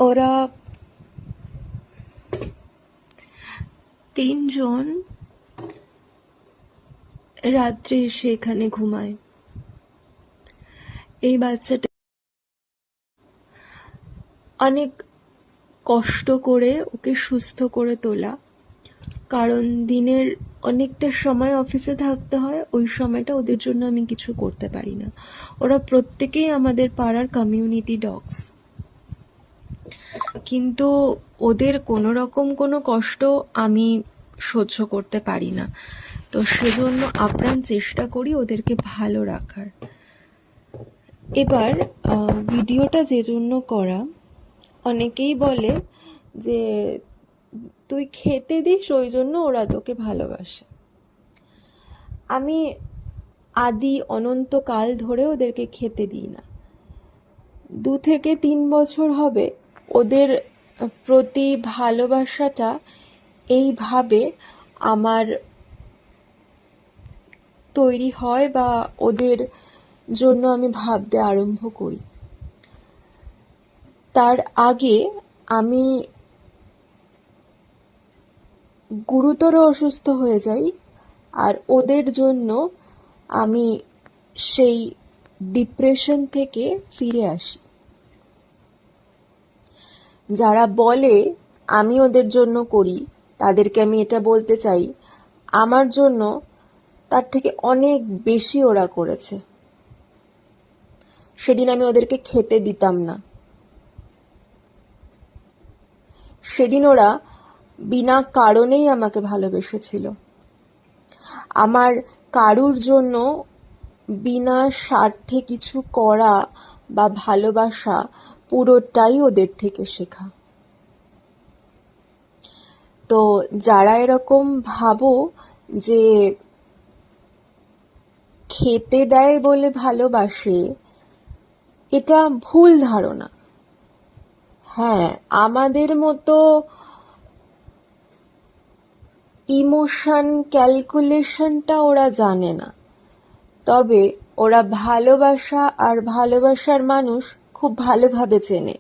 ওরা তিনজন রাত্রে এসে এখানে ঘুমায়। এই বাচ্চাটা অনেক কষ্ট করে ওকে সুস্থ করে তোলা, কারণ দিনের অনেকটা সময় অফিসে থাকতে হয়, ওই সময়টা ওদের জন্য আমি কিছু করতে পারি না। ওরা প্রত্যেকেই আমাদের পাড়ার কমিউনিটি ডগস, কিন্তু ওদের কোনো রকম কোনো কষ্ট আমি সহ্য করতে পারি না। তো সেজন্য আপ্রাণ চেষ্টা করি ওদেরকে ভালো রাখার। এবার ভিডিওটা যে জন্য করা, অনেকেই বলে যে তুই খেতে দিস ওই জন্য ওরা তোকে ভালোবাসে। আমি আদি অনন্তকাল ধরে ওদেরকে খেতে দিই না। 2 থেকে 3 বছর হবে ওদের প্রতি ভালোবাসাটা এইভাবে আমার তৈরি হয় বা ওদের জন্য আমি ভাবতে আরম্ভ করি। তার আগে আমি গুরুতর অসুস্থ হয়ে যাই, আর ওদের জন্য আমি সেই ডিপ্রেশন থেকে ফিরে আসি। যারা বলে আমি ওদের জন্য করি, তাদেরকে আমি এটা বলতে চাই, আমার জন্য তার থেকে অনেক বেশি ওরা করেছে। সেদিন আমি ওদেরকে খেতে দিতাম না। সেদিন ওরা বিনা কারণেই আমাকে ভালোবেসেছিল। আমার কারুর জন্য বিনা স্বার্থে কিছু করা বা ভালোবাসা পুরোটাই ওদের থেকে শেখা। তো যারা এরকম ভাবো যে খেতে দেয় বলে ভালোবাসে, এটা ভুল ধারণা। হ্যাঁ, আমাদের মতো ইমোশন ক্যালকুলেশনটা ওরা জানে না, তবে ওরা ভালোবাসা আর ভালোবাসার মানুষ খুব ভালোভাবে চেনে।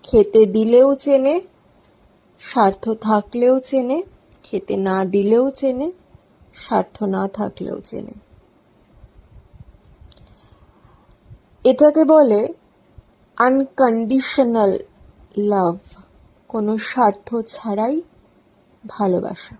খেতে দিলেও চেনে, স্বার্থ থাকলেও চেনে, খেতে না দিলেও চেনে, স্বার্থ না থাকলেও চেনে। এটাকে বলে আনকন্ডিশনাল লাভ, কোনো স্বার্থ ছাড়াই ভালোবাসা।